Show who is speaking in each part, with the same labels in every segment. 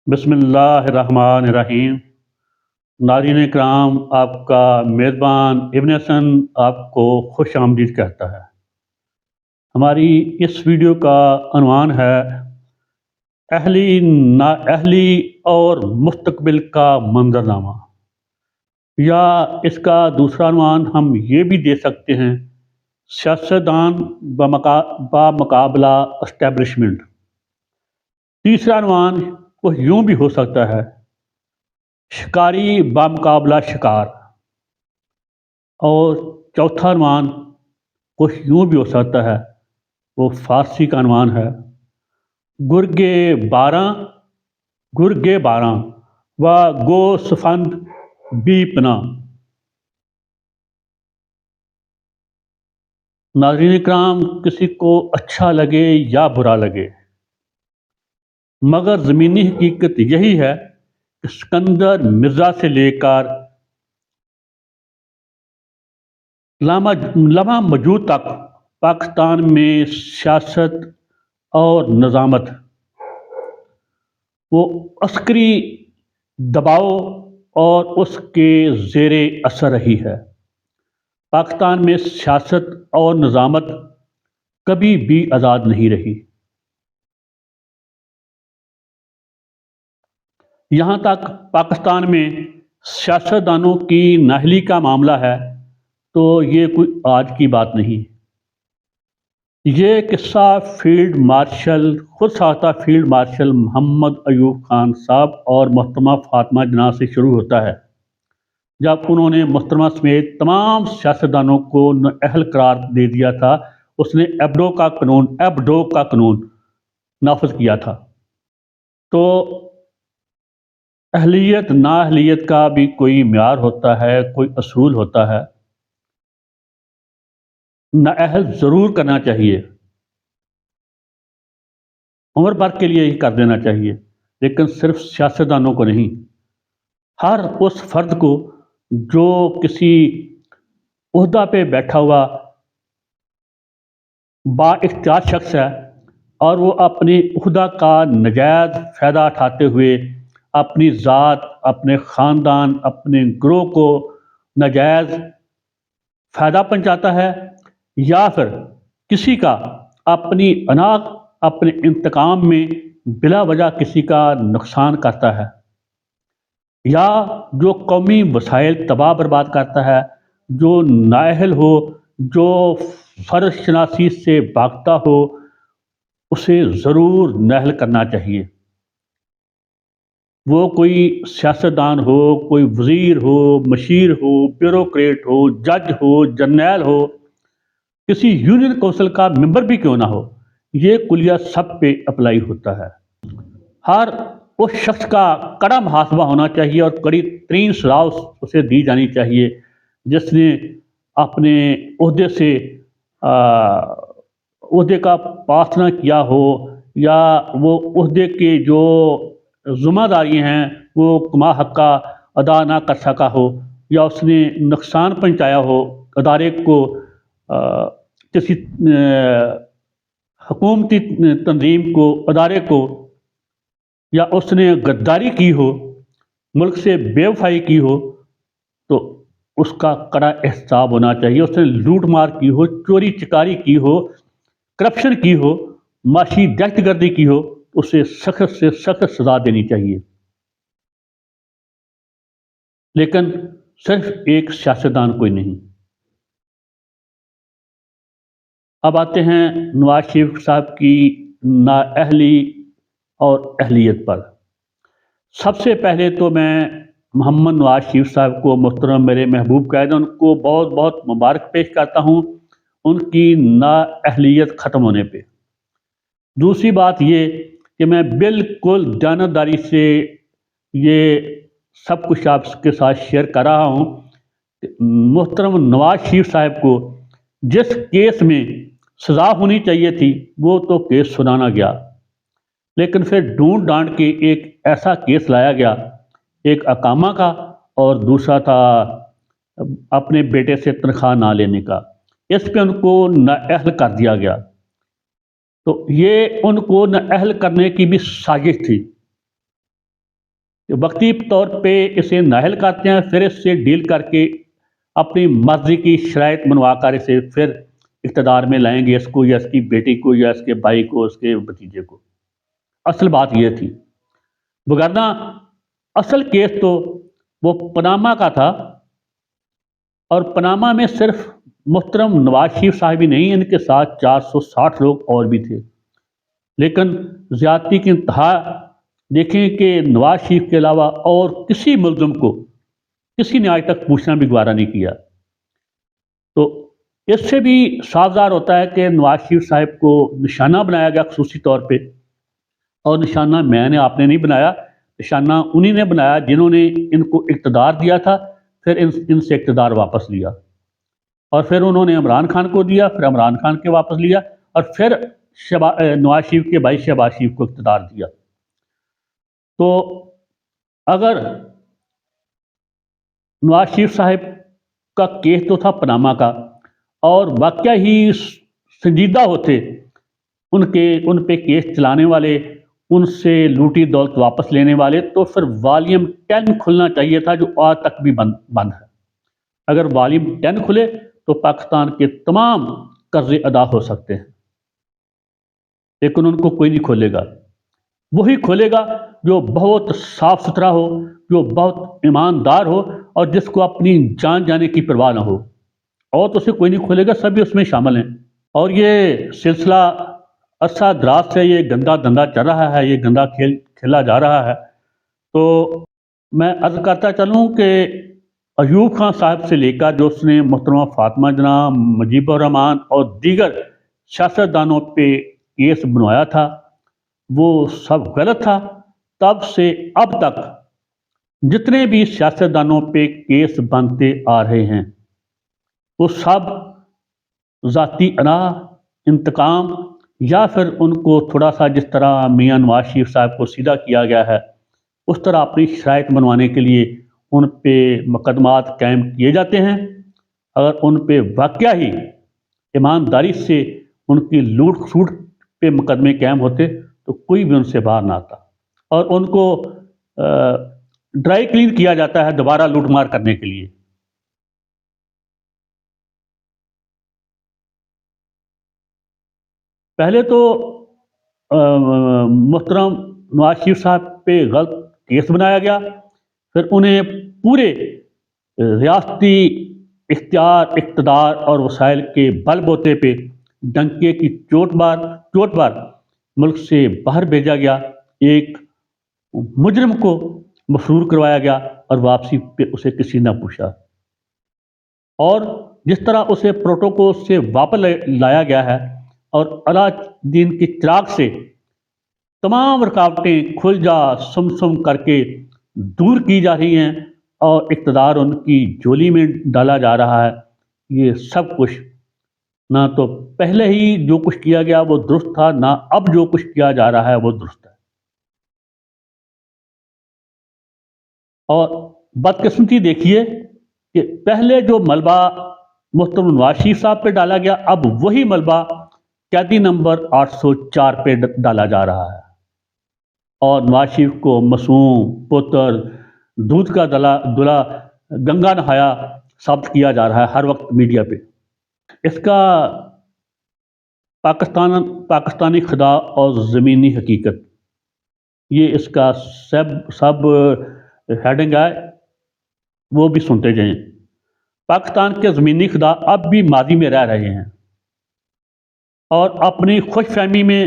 Speaker 1: بسم اللہ الرحمن الرحیم۔ ناظرین کرام، آپ کا میزبان ابن حسن آپ کو خوش آمدید کہتا ہے۔ ہماری اس ویڈیو کا عنوان ہے اہلی نااہلی اور مستقبل کا منظرنامہ، یا اس کا دوسرا عنوان ہم یہ بھی دے سکتے ہیں سیاستدان بمقابلہ اسٹیبلشمنٹ۔ تیسرا عنوان وہ یوں بھی ہو سکتا ہے شکاری بمقابلہ شکار، اور چوتھا عنوان کچھ یوں بھی ہو سکتا ہے، وہ فارسی کا عنوان ہے گرگے باراں و گو سفند بی پناہ۔ ناظرین اکرام، کسی کو اچھا لگے یا برا لگے، مگر زمینی حقیقت یہی ہے کہ اسکندر مرزا سے لے کر لمحہ موجود تک پاکستان میں سیاست اور نظامت وہ عسکری دباؤ اور اس کے زیر اثر رہی ہے۔ پاکستان میں سیاست اور نظامت کبھی بھی آزاد نہیں رہی۔ یہاں تک پاکستان میں سیاستدانوں کی نااہلی کا معاملہ ہے تو یہ کوئی آج کی بات نہیں۔ یہ قصہ خود ساختہ فیلڈ مارشل محمد ایوب خان صاحب اور محترمہ فاطمہ جناح سے شروع ہوتا ہے، جب انہوں نے محترمہ سمیت تمام سیاستدانوں کو نااہل قرار دے دیا تھا۔ اس نے ایبڈو کا قانون نافذ کیا تھا۔ تو اہلیت نااہلیت کا بھی کوئی معیار ہوتا ہے، کوئی اصول ہوتا ہے۔ نااہل ضرور کرنا چاہیے، عمر بھر کے لیے ہی کر دینا چاہیے، لیکن صرف سیاستدانوں کو نہیں، ہر اس فرد کو جو کسی عہدہ پہ بیٹھا ہوا با اختیار شخص ہے اور وہ اپنی عہدہ کا ناجائز فائدہ اٹھاتے ہوئے اپنی ذات، اپنے خاندان، اپنے گروہ کو ناجائز فائدہ پہنچاتا ہے، یا پھر کسی کا اپنی عناق، اپنے انتقام میں بلا وجہ کسی کا نقصان کرتا ہے، یا جو قومی وسائل تباہ برباد کرتا ہے، جو نااہل ہو، جو فرض شناسی سے بھاگتا ہو، اسے ضرور نااہل کرنا چاہیے۔ وہ کوئی سیاستدان ہو، کوئی وزیر ہو، مشیر ہو، بیوروکریٹ ہو، جج ہو، جرنیل ہو، کسی یونین کونسل کا ممبر بھی کیوں نہ ہو، یہ کلیہ سب پہ اپلائی ہوتا ہے۔ ہر اس شخص کا کڑا محاسبہ ہونا چاہیے اور کڑی ترین سزا اسے دی جانی چاہیے جس نے اپنے عہدے کا پاس نہ کیا ہو، یا وہ عہدے کے جو ذمہ داری ہیں وہ کما حقہ ادا نہ کر سکا ہو، یا اس نے نقصان پہنچایا ہو ادارے کو، کسی حکومتی تنظیم کو، ادارے کو، یا اس نے غداری کی ہو، ملک سے بے وفائی کی ہو، تو اس کا کڑا احتساب ہونا چاہیے۔ اس نے لوٹ مار کی ہو، چوری چکاری کی ہو، کرپشن کی ہو، معاشی دہشت گردی کی ہو، اسے سخت سے سخت سزا دینی چاہیے۔ لیکن صرف ایک سیاستدان کوئی نہیں۔ اب آتے ہیں نواز شریف صاحب کی نااہلی اور اہلیت پر۔ سب سے پہلے تو میں محمد نواز شریف صاحب کو، محترم میرے محبوب قائد، ان کو بہت بہت مبارک پیش کرتا ہوں ان کی نااہلیت ختم ہونے پہ۔ دوسری بات یہ کہ میں بالکل دیانتداری سے یہ سب کچھ آپ کے ساتھ شیئر کر رہا ہوں کہ محترم نواز شریف صاحب کو جس کیس میں سزا ہونی چاہیے تھی وہ تو کیس سنانا گیا، لیکن پھر ڈھونڈ ڈانٹ کے ایک ایسا کیس لایا گیا، ایک اقامہ کا اور دوسرا تھا اپنے بیٹے سے تنخواہ نہ لینے کا، اس پہ ان کو نااہل کر دیا گیا۔ تو یہ ان کو نااہل کرنے کی بھی سازش تھی۔ کہ وقتی طور پہ اسے نااہل کرتے ہیں، پھر اس سے ڈیل کر کے اپنی مرضی کی شرائط منوا کر اسے پھر اقتدار میں لائیں گے، اس کو یا اس کی بیٹی کو یا اس کے بھائی کو، اس کے بھتیجے کو۔ اصل بات یہ تھی، وگرنہ اصل کیس تو وہ پاناما کا تھا، اور پاناما میں صرف محترم نواز شریف صاحب ہی نہیں، ان کے ساتھ 460 لوگ اور بھی تھے۔ لیکن زیادتی کی انتہا دیکھیں کہ نواز شریف کے علاوہ اور کسی ملزم کو کسی نے آج تک پوچھنا بھی گوارا نہیں کیا۔ تو اس سے بھی صاف ظاہر ہوتا ہے کہ نواز شریف صاحب کو نشانہ بنایا گیا خصوصی طور پہ، اور نشانہ میں نے آپ نے نہیں بنایا، نشانہ انہی نے بنایا جنہوں نے ان کو اقتدار دیا تھا، پھر ان سے اقتدار واپس لیا، اور پھر انہوں نے عمران خان کو دیا، پھر عمران خان کے واپس لیا، اور پھر نواز شریف کے بھائی شہباز شریف کو اقتدار دیا۔ تو اگر نواز شریف صاحب کا کیس تو تھا پاناما کا، اور واقعہ ہی سنجیدہ ہوتے ان پہ کیس چلانے والے، ان سے لوٹی دولت واپس لینے والے، تو پھر والیوم 10 کھلنا چاہیے تھا، جو آج تک بھی بند ہے۔ اگر والیوم 10 کھلے تو پاکستان کے تمام قرضے ادا ہو سکتے ہیں، لیکن ان کو کوئی نہیں کھولے گا۔ وہی کھولے گا جو بہت صاف ستھرا ہو، جو بہت ایماندار ہو، اور جس کو اپنی جان جانے کی پرواہ نہ ہو، اور تو اسے کوئی نہیں کھولے گا، سبھی اس میں شامل ہیں۔ اور یہ سلسلہ عرصہ دراز سے یہ گندا دھندا چل رہا ہے، یہ گندا کھیل کھیلا جا رہا ہے۔ تو میں عرض کرتا چلوں کہ ایوب خان صاحب سے لے کر جو اس نے محترمہ فاطمہ جناح، مجیب الرحمان اور دیگر سیاستدانوں پہ کیس بنوایا تھا، وہ سب غلط تھا۔ تب سے اب تک جتنے بھی سیاستدانوں پہ کیس بنتے آ رہے ہیں، وہ سب ذاتی انا، انتقام، یا پھر ان کو تھوڑا سا جس طرح میاں نواز شریف صاحب کو سیدھا کیا گیا ہے، اس طرح اپنی شرائط منوانے کے لیے ان پہ مقدمات قائم کیے جاتے ہیں۔ اگر ان پہ واقعہ ہی ایمانداری سے ان کی لوٹ کھسوٹ پہ مقدمے قائم ہوتے تو کوئی بھی ان سے باہر نہ آتا، اور ان کو ڈرائی کلین کیا جاتا ہے دوبارہ لوٹ مار کرنے کے لیے۔ پہلے تو محترم نواز شریف صاحب پہ غلط کیس بنایا گیا، پھر انہیں پورے ریاستی اختیار، اقتدار اور وسائل کے بل بوتے پہ ڈنکے کی چوٹ بار ملک سے باہر بھیجا گیا، ایک مجرم کو مسرور کروایا گیا، اور واپسی پہ اسے کسی نہ پوچھا۔ اور جس طرح اسے پروٹوکول سے واپس لایا گیا ہے، اور اللہ دین کے چراغ سے تمام رکاوٹیں کھل جا سم کر کے دور کی جا رہی ہیں، اور اقتدار ان کی جولی میں ڈالا جا رہا ہے، یہ سب کچھ نہ تو پہلے ہی جو کچھ کیا گیا وہ درست تھا، نہ اب جو کچھ کیا جا رہا ہے وہ درست ہے۔ اور بدقسمتی دیکھیے کہ پہلے جو ملبہ محترم نواز شریف صاحب پہ ڈالا گیا، اب وہی ملبہ قیدی نمبر 804 پہ ڈالا جا رہا ہے، اور نواز شریف کو معصوم پتر، دودھ کا دلہا، گنگا نہایا ثابت کیا جا رہا ہے ہر وقت میڈیا پہ۔ اس کا پاکستانی خدا اور زمینی حقیقت، یہ اس کا سب ہیڈنگ ہے، وہ بھی سنتے جائیں۔ پاکستان کے زمینی خدا اب بھی ماضی میں رہ رہے ہیں، اور اپنی خوش فہمی میں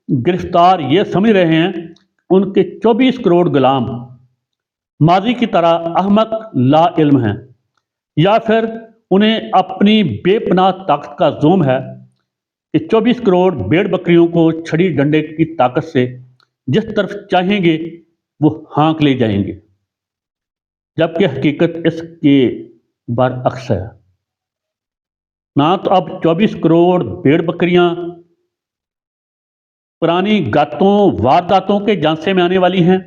Speaker 1: گرفتار یہ سمجھ رہے ہیں ان کے 24 کروڑ غلام ماضی کی طرح احمق لا علم ہیں، یا پھر انہیں اپنی بے پناہ طاقت کا زوم ہے کہ 24 کروڑ بھیڑ بکریوں کو چھڑی ڈنڈے کی طاقت سے جس طرف چاہیں گے وہ ہانک لے جائیں گے، جبکہ حقیقت اس کے برعکس ہے۔ نہ تو اب 24 کروڑ بھیڑ بکریاں پرانی گاتوں وارداتوں کے جانسے میں آنے والی ہیں،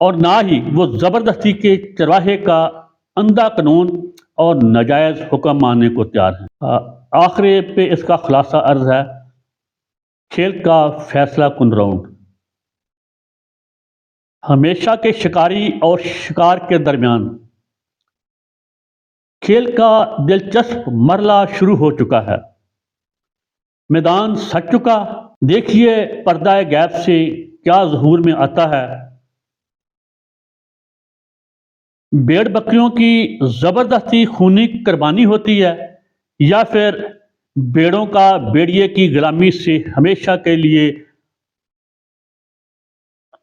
Speaker 1: اور نہ ہی وہ زبردستی کے چرواہے کا اندھا قانون اور ناجائز حکم ماننے کو تیار ہیں۔ آخر پہ اس کا خلاصہ عرض ہے، کھیل کا فیصلہ کن راؤنڈ ہمیشہ کے شکاری اور شکار کے درمیان کھیل کا دلچسپ مرحلہ شروع ہو چکا ہے۔ میدان سج چکا، دیکھیے پردہ غیب سے کیا ظہور میں آتا ہے۔ بھیڑ بکریوں کی زبردستی خونی قربانی ہوتی ہے یا پھر بھیڑوں کا بھیڑیے کی غلامی سے ہمیشہ کے لیے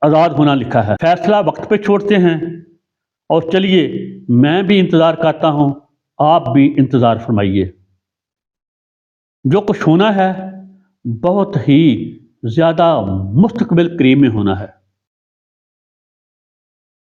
Speaker 1: آزاد ہونا لکھا ہے۔ فیصلہ وقت پہ چھوڑتے ہیں، اور چلیے میں بھی انتظار کرتا ہوں، آپ بھی انتظار فرمائیے۔ جو کچھ ہونا ہے بہت ہی زیادہ مستقبل قریب میں ہونا ہے۔